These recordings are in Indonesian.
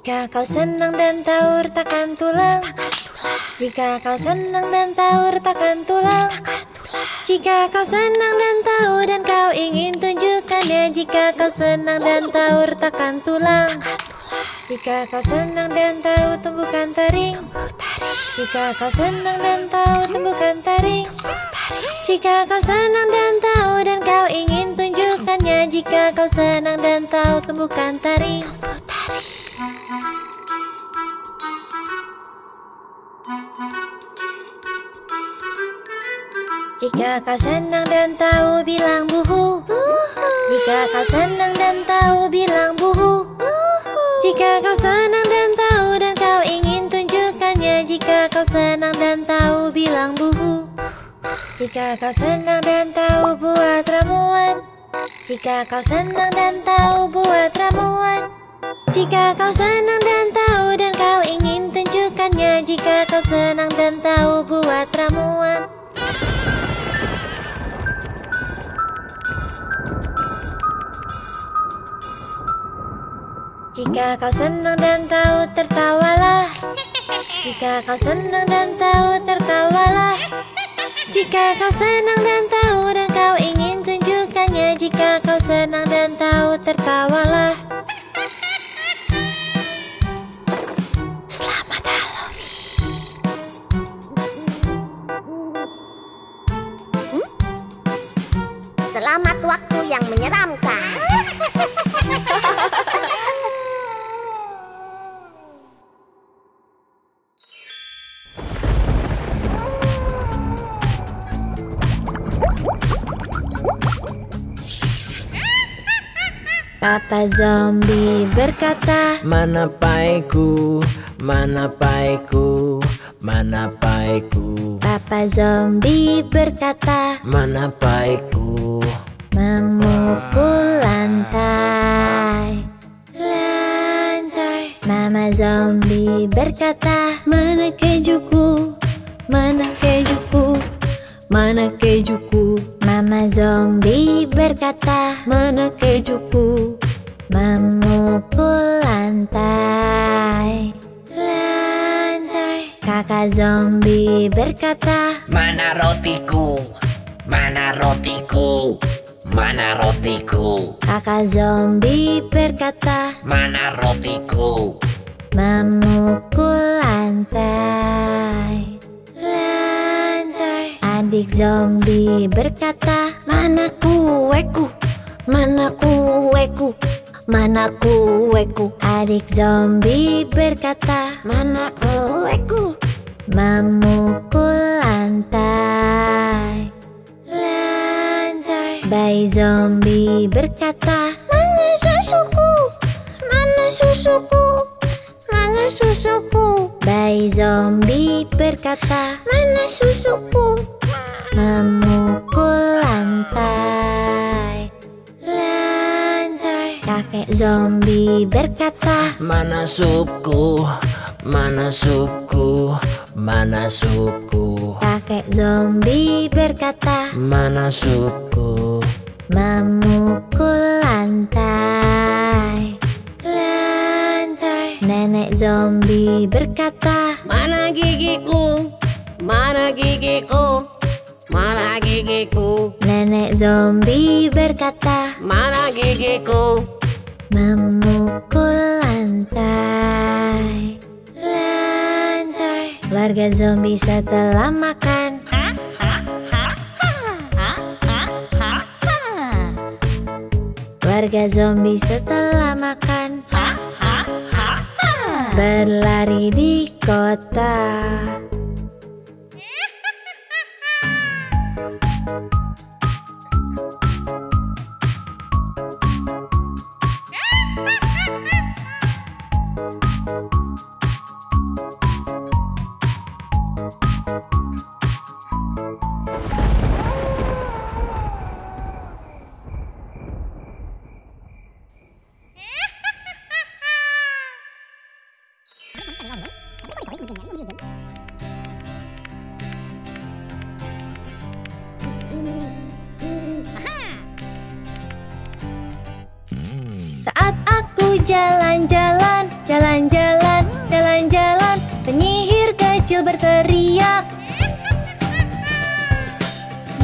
Jika kau senang dan tahu retakan tulang, jika kau senang dan tahu retakan tulang, jika kau senang dan tahu dan kau ingin tunjukkannya, jika kau senang dan tahu retakan tulang, jika kau senang dan tahu tumbukan taring, jika kau senang dan tahu tumbukan taring, jika kau senang dan tahu dan kau ingin tunjukkannya, jika kau senang dan tahu tumbukan taring. Jika kau senang dan tahu bilang buhu, jika kau senang dan tahu bilang buhu, jika kau senang dan tahu dan kau ingin tunjukkannya, jika kau senang dan tahu bilang buhu. Jika kau senang dan tahu buat ramuan, jika kau senang dan tahu buat ramuan, jika kau senang dan tahu dan kau ingin tunjukkannya, jika kau senang dan tahu buat ramuan. Jika kau senang dan tahu tertawalah, jika kau senang dan tahu tertawalah, jika kau senang dan tahu dan kau ingin tunjukkannya, jika kau senang dan tahu tertawalah. Selamat Halloween. Selamat waktu yang menyeramkan. Papa Zombie berkata, mana paiku, mana paiku, mana paiku. Papa Zombie berkata, mana paiku. memukul lantai, lantai. Mama Zombie berkata, mana kejuku, mana kejuku, mana kejuku. Mama Zombie berkata, mana kejuku, memukul lantai, lantai. Kakak Zombie berkata, Mana rotiku, mana rotiku, mana rotiku. Kakak Zombie berkata, Mana rotiku. memukul lantai, lantai. Adik Zombie berkata, mana kueku, mana kueku, mana kueku. Adik Zombie berkata, mana kueku, memukul lantai, lantai. Bayi Zombie berkata, mana susuku, mana susuku, mana susuku. Bayi Zombie berkata, mana susuku, memukul lantai, lantai. Kakek Zombie berkata, Mana supku, mana supku, mana supku. Kakek Zombie berkata, Mana supku. memukul lantai, lantai. Nenek Zombie berkata, Mana gigiku, mana gigiku, mana gigiku, Nenek Zombie berkata, mana gigiku. memukul lantai, lantai. Keluarga Zombie setelah makan, keluarga Zombie setelah makan, berlari di kota. Saat aku jalan-jalan, jalan-jalan kecil berteriak.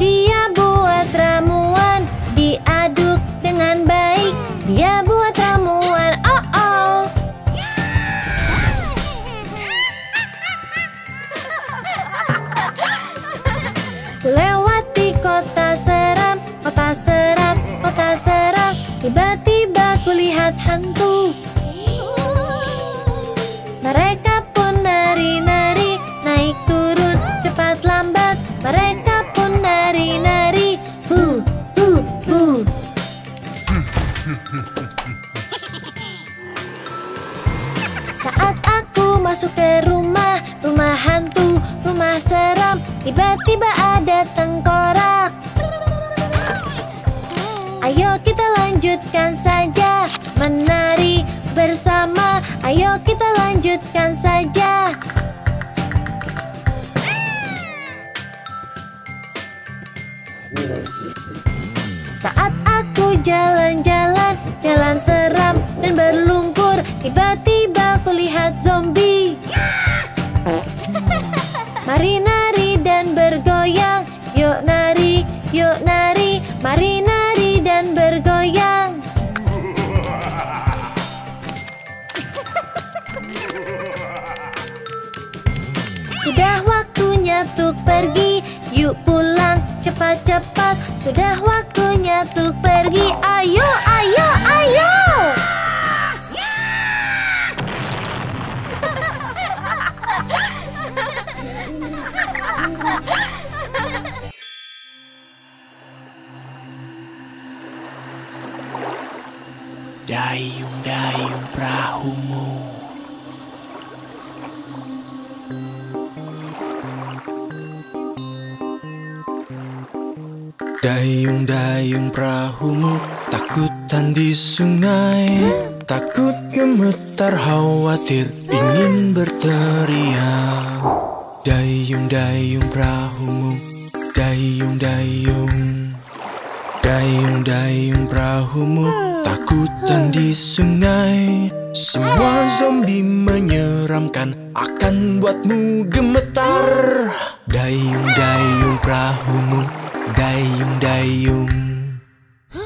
Dia buat ramuan, diaduk dengan baik. Dia buat ramuan, oh oh. Lewati kota seram, kota seram, kota seram. Tiba-tiba kulihat hantu. Mereka pun nari-nari, naik turun, cepat lambat. Mereka pun nari-nari, hu, hu, hu. Saat aku masuk ke rumah, rumah hantu, rumah seram, tiba-tiba ada tengkorak. Ayo kita lanjutkan saja menari bersama. Ayo kita lanjutkan saja. Saat aku jalan-jalan, jalan seram dan berlumpur, tiba-tiba kulihat zombie. Mari nari dan bergoyang, yuk nari, yuk nari. Mari nari dan bergoyang. Sudah waktunya tuk pergi, yuk pulang cepat-cepat. Sudah waktunya tuk pergi, ayo, ayo, ayo. Dayung-dayung perahumu. Dayung-dayung perahumu, takutan di sungai. Takut gemetar khawatir, ingin berteriak. Dayung-dayung perahumu, dayung-dayung. Dayung-dayung perahumu, takutan di sungai. Semua zombie menyeramkan, akan buatmu gemetar. Dayung-dayung perahumu, dayung-dayung.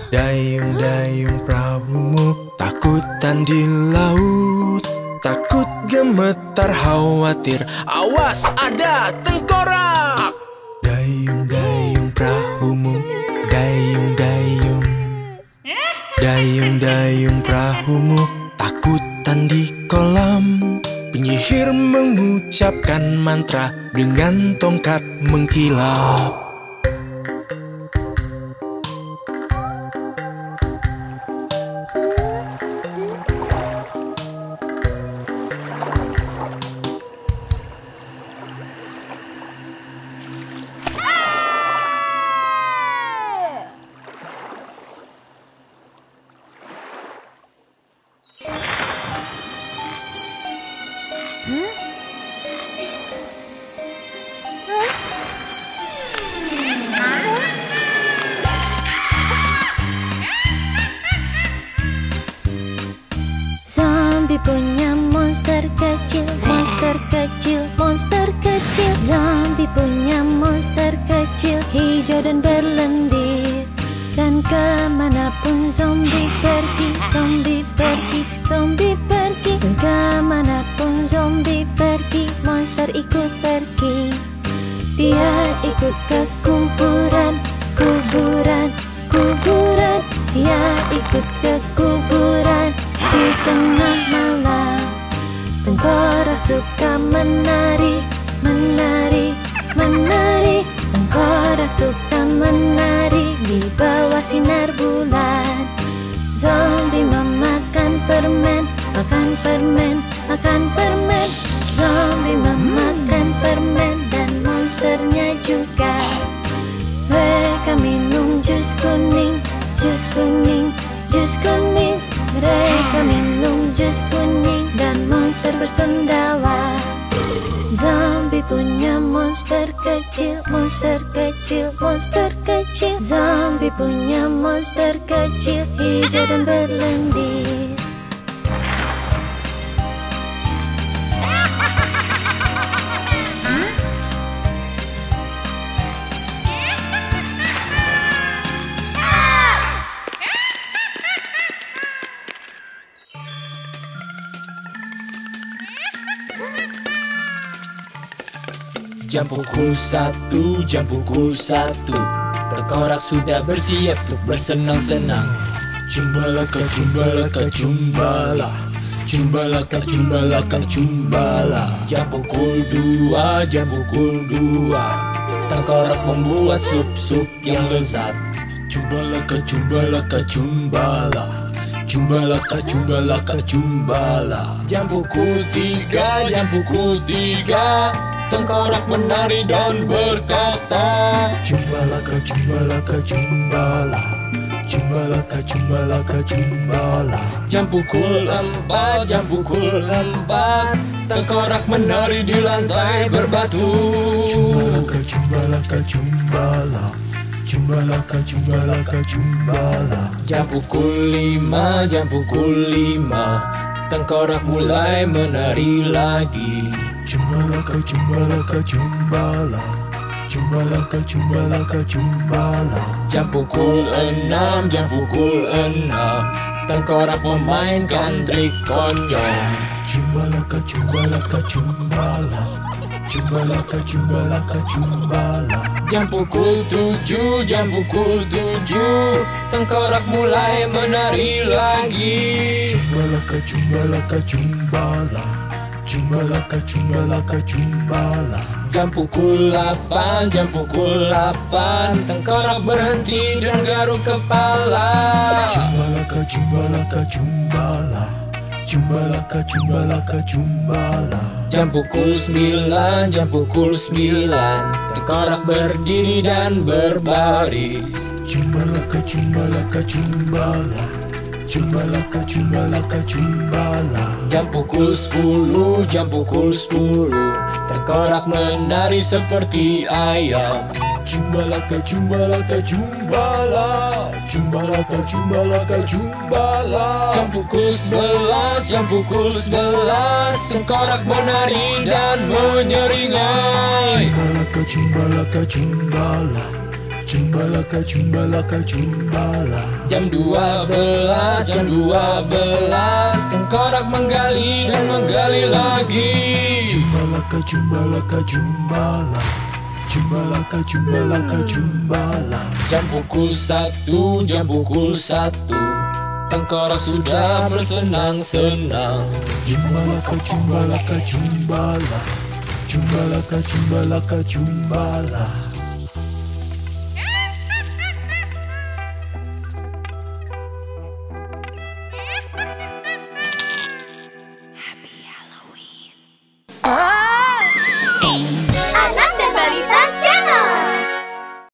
Dayung-dayung perahumu, takutan di laut. Takut gemetar khawatir, awas ada tengkorak. Dayung-dayung perahumu, dayung-dayung. Dayung-dayung perahumu, takutan di kolam. Penyihir mengucapkan mantra dengan tongkat mengkilap. Zombie punya monster kecil, monster kecil, monster kecil. Zombie punya monster kecil, hijau dan berlendir. Dan kemanapun zombie pergi, zombie pergi, zombie pergi. Dan kemanapun zombie pergi, monster ikut pergi. Dia ikut ke kuburan, kuburan, kuburan. Dia ikut ke kuburan di tengah malam. Tengkorak suka menari, menari, menari. Tengkorak suka menari di bawah sinar bulan. Zombie memakan permen, makan permen, makan permen. Zombie memakan permen dan monsternya juga. Mereka minum jus kuning, jus kuning, jus kuning. Mereka minum jus kuning dan monster bersendawa. Zombie punya monster kecil, monster kecil, monster kecil. Zombie punya monster kecil, hijau dan berlendir. Jam pukul 1, jam pukul 1. Tengkorak sudah bersiap untuk bersenang-senang. Cumbalaka, cumbalaka, cumbala. Cumbalaka, cumbalaka, cumbala. Jam pukul 2, jam pukul 2. Tengkorak membuat sup-sup yang lezat. Cumbalaka, cumbalaka, cumbala. Cumbalaka, cumbalaka, cumbala. Jam pukul 3, jam pukul 3. Tengkorak menari dan berkata, cumbalaka, cumbalaka, cumbala. Cumbalaka, cumbalaka, cumbala. Jam pukul 4, jam pukul 4. Tengkorak menari di lantai berbatu. Cumbalaka, cumbalaka, cumbala. Cumbalaka, cumbalaka, cumbala. Jam pukul 5, jam pukul 5. Tengkorak mulai menari lagi. Cumbalaka, cumbalaka, cumbala. Cumbalaka, cumbalaka, cumbala. Jam pukul 6, jam pukul 6. Tengkorak memainkan trik konyol. Cumbalaka, cumbalaka, cumbala. Cumbalaka, cumbalaka, cumbala. Jam pukul 7, jam pukul 7. Tengkorak mulai menari lagi. Cumbalaka, cumbalaka, cumbala. Cumbalaka, cumbalaka, cumbala. Jam pukul 8, jam pukul 8. Tengkorak berhenti dan garuk kepala. Cumbalaka, cumbalaka, cumbala. Cumbalaka, cumbalaka, cumbala. Jam pukul 9, jam pukul 9. Tengkorak berdiri dan berbaris. Cumbalaka, cumbalaka, cumbala. Cumbalaka, cumbalaka, cumbala. Jam pukul 10, jam pukul 10. Tengkorak menari seperti ayam. Cumbalaka, cumbalaka, cumbala. Cumbalaka, cumbalaka, cumbala. Jam pukul 11, jam pukul 11. Tengkorak menari dan menyeringai. Cumbalaka, cumbalaka, cumbala. Cumbalaka, cumbalaka, cumbala. Jam 12, jam 12. Tengkorak menggali dan menggali lagi. Cumbalaka, cumbalaka, cumbala. Cumbalaka, cumbalaka, cumbala. Jam pukul 1, jam pukul 1. Tengkorak sudah bersenang-senang. Cumbalaka, cumbalaka, cumbala. Cumbalaka, cumbalaka, cumbala.